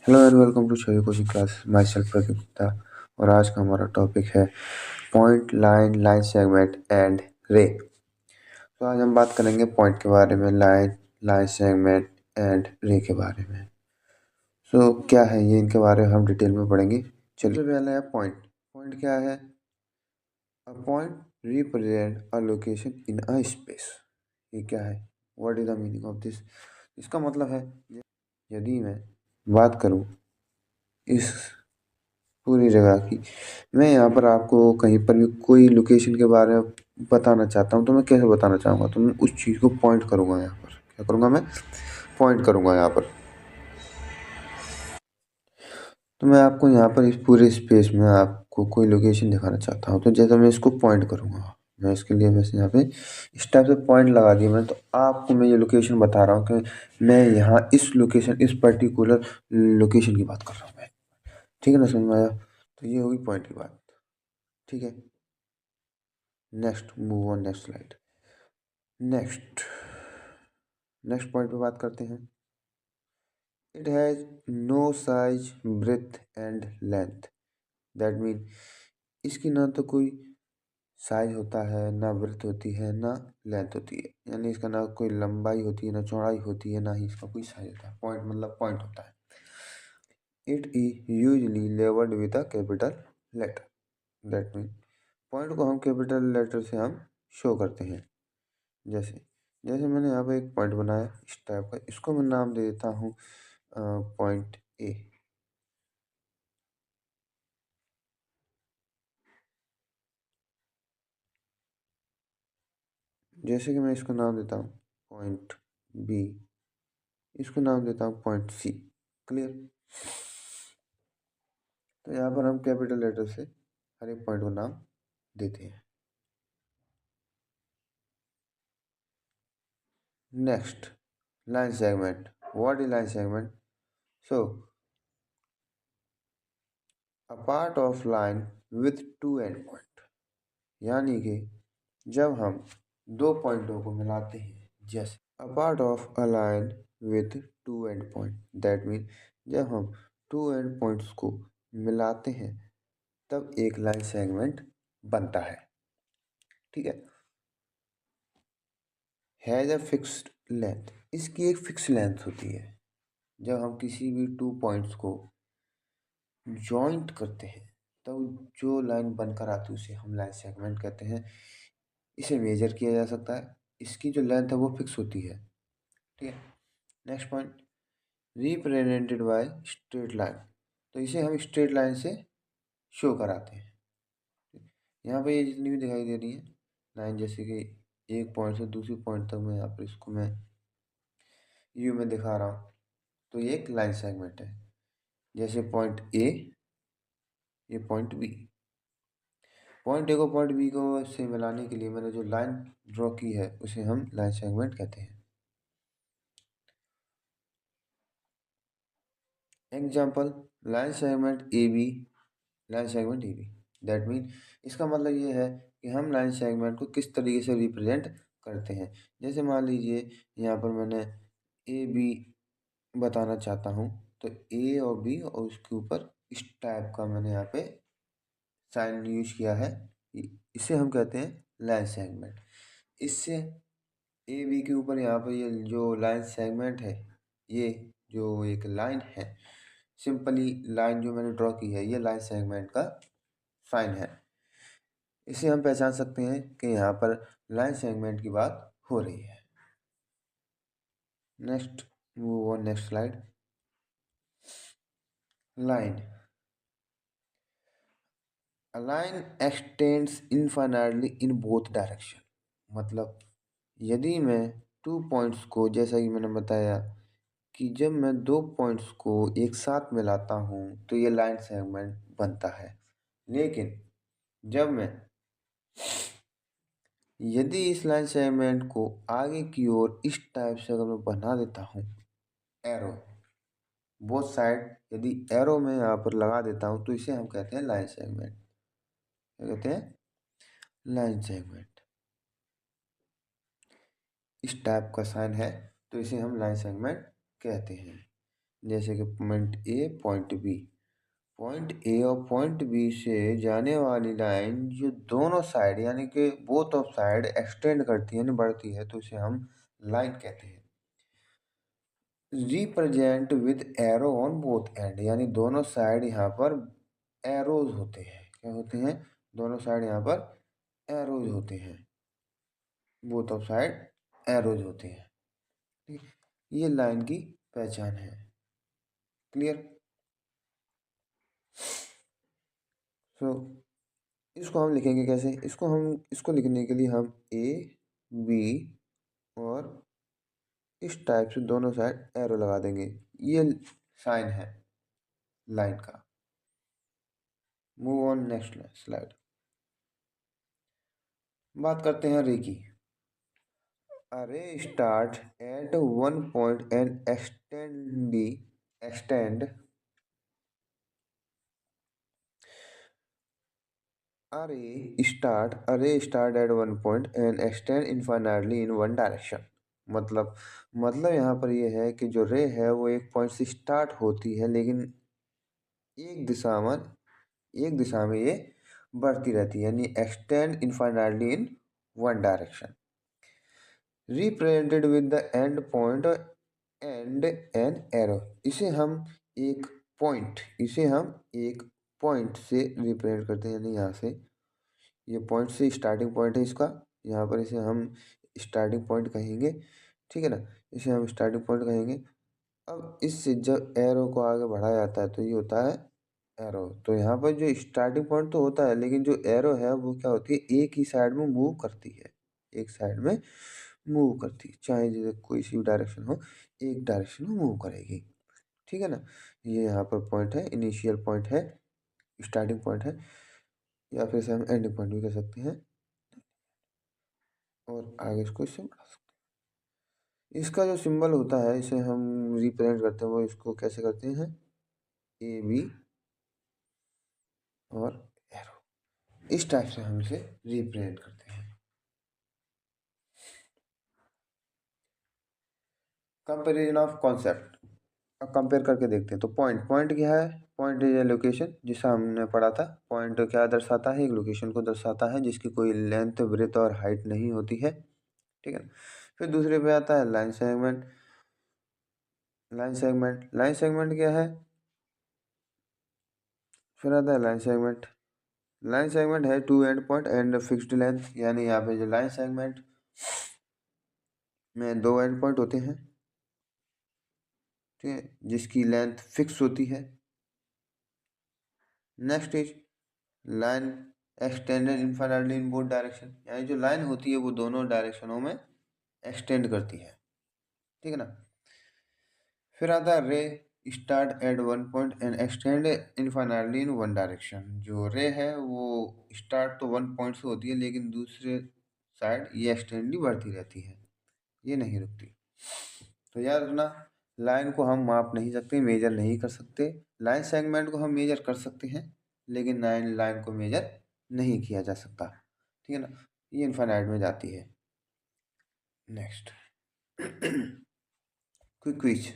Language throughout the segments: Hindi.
Hello and welcome to Shaivi coaching class. Myself Pradeep Gupta. और आज का हमारा टॉपिक है point, line, line segment and ray. तो आज हम बात करेंगे पॉइंट के बारे में, लाइन, लाइन सेगमेंट एंड रे के बारे में। क्या है ये, इनके बारे में हम डिटेल में पढ़ेंगे। चलिए, पहले है पॉइंट। पॉइंट क्या है? A point represent a location in a space. ये क्या है? What is the meaning of this? इसका मतलब है, यदि मैं बात करूं इस पूरी जगह की, मैं यहाँ पर आपको कहीं पर भी कोई लोकेशन के बारे में बताना चाहता हूँ तो मैं कैसे बताना चाहूँगा? तो मैं उस चीज़ को पॉइंट करूँगा। यहाँ पर क्या करूँगा? मैं पॉइंट करूँगा यहाँ पर। तो मैं आपको यहाँ पर इस पूरे स्पेस में आपको कोई लोकेशन दिखाना चाहता हूँ, तो जैसे मैं इसको पॉइंट करूँगा, मैं इसके लिए वैसे यहाँ पे इस टाइप से पॉइंट लगा दिया मैंने, तो आपको मैं ये लोकेशन बता रहा हूँ कि मैं यहाँ इस लोकेशन, इस पर्टिकुलर लोकेशन की बात कर रहा हूँ मैं। ठीक है ना, समझ में आया? तो ये होगी पॉइंट की बात। ठीक है, next move on, next slide. Next next point पे बात करते हैं। It has no size, breadth and length. That mean इसकी ना तो कोई साइज होता है, ना ब्रेथ होती है, ना लेंथ होती है। यानी इसका ना कोई लंबाई होती है, ना चौड़ाई होती है, ना ही इसका कोई साइज होता है। पॉइंट मतलब पॉइंट होता है। It is usually labelled with a capital letter. That mean point को हम कैपिटल लेटर से हम शो करते हैं। जैसे जैसे मैंने यहाँ पे एक पॉइंट बनाया इस टाइप का, इसको मैं नाम दे देता हूँ पॉइंट ए। जैसे कि मैं इसको नाम देता हूँ पॉइंट बी, इसको नाम देता हूँ पॉइंट सी। क्लियर? तो यहाँ पर हम कैपिटल लेटर से हर एक पॉइंट को नाम देते हैं। Next, line segment. What is line segment? So a part of line with to end point. यानी कि जब हम दो पॉइंटों को मिलाते हैं, जैसे a part of a line with to end point. That mean जब हम टू एंड पॉइंट्स को मिलाते हैं तब एक लाइन सेगमेंट बनता है। ठीक है। हैज अ फिक्स्ड लेंथ, इसकी एक फिक्स लेंथ होती है। जब हम किसी भी टू पॉइंट्स को जॉइंट करते हैं तब जो लाइन बनकर आती है उसे हम लाइन सेगमेंट कहते हैं। इसे मेजर किया जा सकता है, इसकी जो लेंथ है वो फिक्स होती है। ठीक है। Next point, represented by straight line. तो इसे हम स्ट्रेट लाइन से शो कराते हैं। यहाँ पे ये जितनी भी दिखाई दे रही है लाइन, जैसे कि एक पॉइंट से दूसरी पॉइंट तक मैं यहाँ पर इसको मैं यू में दिखा रहा हूँ, तो ये एक लाइन सेगमेंट है। जैसे पॉइंट ए, ये पॉइंट बी। पॉइंट ए को पॉइंट बी को से मिलाने के लिए मैंने जो लाइन ड्रॉ की है उसे हम लाइन सेगमेंट कहते हैं। Example, line segment A B, line segment A B. That mean इसका मतलब ये है कि हम लाइन सेगमेंट को किस तरीके से रिप्रेजेंट करते हैं। जैसे मान लीजिए यहाँ पर मैंने ए बी बताना चाहता हूँ, तो ए और बी और उसके ऊपर इस टाइप का मैंने यहाँ पे साइन यूज किया है। इसे हम कहते हैं लाइन सेगमेंट। इससे ए बी के ऊपर यहाँ पर ये जो लाइन सेगमेंट है, ये जो एक लाइन है, सिंपली लाइन जो मैंने ड्रॉ की है, ये लाइन सेगमेंट का साइन है। इसे हम पहचान सकते हैं कि यहाँ पर लाइन सेगमेंट की बात हो रही है। Next, move on, next slide. Line, a line extends infinitely in both direction। मतलब यदि मैं टू पॉइंट्स को, जैसा कि मैंने बताया कि जब मैं दो पॉइंट्स को एक साथ मिलाता हूँ तो ये लाइन सेगमेंट बनता है। लेकिन जब मैं यदि इस लाइन सेगमेंट को आगे की ओर इस टाइप से अगर मैं बना देता हूँ, एरो बोथ साइड, यदि एरो में यहाँ पर लगा देता हूँ तो इसे हम कहते हैं लाइन सेगमेंट। क्या कहते हैं? Line segment. इस टाइप का साइन है तो इसे हम लाइन सेगमेंट कहते हैं। जैसे कि point A point B, point A और पॉइंट बी से जाने वाली लाइन जो दोनों साइड यानी कि बोथ ऑफ साइड एक्सटेंड करती है यानी बढ़ती है तो इसे हम लाइन कहते हैं। Represent with arrow on both and, यानी दोनों साइड यहाँ पर एरोज होते हैं। क्या होते हैं? दोनों साइड यहाँ पर एरोज होते हैं, बोथ ऑफ साइड एरोज होते हैं। ठीक, ये लाइन की पहचान है। क्लियर? सो इसको हम लिखेंगे कैसे? इसको लिखने के लिए हम ए बी और इस टाइप से दोनों साइड एरो लगा देंगे। ये साइन है लाइन का। Move on next slide. बात करते हैं रे की। A ray start at one point and extend a ray start at one point and extend infinitely in one direction. मतलब यहाँ पर ये है कि जो रे है वो एक पॉइंट से स्टार्ट होती है लेकिन एक दिशा में ये बढ़ती रहती है, यानी extend infinitely in one direction. Represented with the end point and an arrow. इसे हम एक पॉइंट से रिप्रेजेंट करते हैं, यानी यहाँ से ये पॉइंट से स्टार्टिंग पॉइंट है इसका, यहाँ पर इसे हम स्टार्टिंग पॉइंट कहेंगे। ठीक है ना? इसे हम स्टार्टिंग पॉइंट कहेंगे। अब इससे जब एरो को आगे बढ़ाया जाता है तो ये होता है एरो। तो यहाँ पर जो स्टार्टिंग पॉइंट तो होता है लेकिन जो एरो है वो क्या होती है? एक ही साइड में मूव करती है, एक साइड में मूव करती है, चाहे जैसे कोई सी भी डायरेक्शन हो एक डायरेक्शन में मूव करेगी। ठीक है ना? ये यहाँ पर पॉइंट है, इनिशियल पॉइंट है, स्टार्टिंग पॉइंट है, या फिर इसे हम एंडिंग पॉइंट भी कह सकते हैं, और आगे इसको इससे बढ़ा सकते हैं। इसका जो सिंबल होता है इसे हम रिप्रेजेंट करते हैं, वो इसको कैसे करते हैं? ए बी और एरो, इस टाइप से हम इसे रिप्रेजेंट करते हैं। Comparison of concept. अब कंपेयर करके देखते हैं। तो पॉइंट क्या है? पॉइंट इज ए लोकेशन, जिसे हमने पढ़ा था। पॉइंट क्या दर्शाता है? एक लोकेशन को दर्शाता है जिसकी कोई लेंथ ब्रेथ और हाइट नहीं होती है। ठीक है। फिर दूसरे पे आता है लाइन सेगमेंट। लाइन सेगमेंट क्या है? फिर आता है लाइन सेगमेंट है two end point and fixed length, यानी यहाँ पे जो लाइन सेगमेंट में दो एंड पॉइंट होते हैं, ठीक है, जिसकी लेंथ फिक्स होती है। Next is line extended infinitely in both direction, यानी जो लाइन होती है वो दोनों डायरेक्शनों में एक्सटेंड करती है। ठीक है ना? फिर आता है रे start at one point and extend infinitely in one direction. जो रे है वो स्टार्ट तो वन पॉइंट से होती है लेकिन दूसरे साइड ये एक्सटेंड बढ़ती रहती है, ये नहीं रुकती। तो याद रखना, लाइन को हम माप नहीं सकते, मेजर नहीं कर सकते। लाइन सेगमेंट को हम मेजर कर सकते हैं लेकिन लाइन को मेजर नहीं किया जा सकता। ठीक है ना? ये इनफाइनाइट में जाती है। Next quick quiz.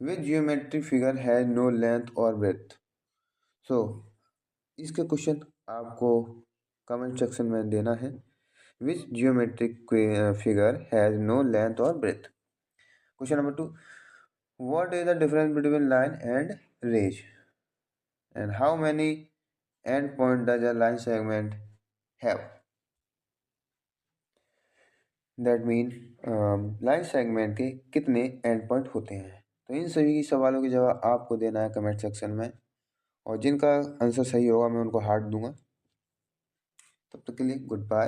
Which geometric figure has no length और ब्रेथ? सो इसके क्वेश्चन आपको कमेंट सेक्शन में देना है। Which geometric figure has no length और breadth? Question number 2, what is the difference between line and ridge, and how many endpoint does a line segment have? That mean line segment के कितने एंड पॉइंट होते हैं? तो इन सभी सवालों के जवाब आपको देना है कमेंट सेक्शन में, और जिनका आंसर सही होगा मैं उनको हार्ट दूंगा। तब तक के लिए गुड बाय।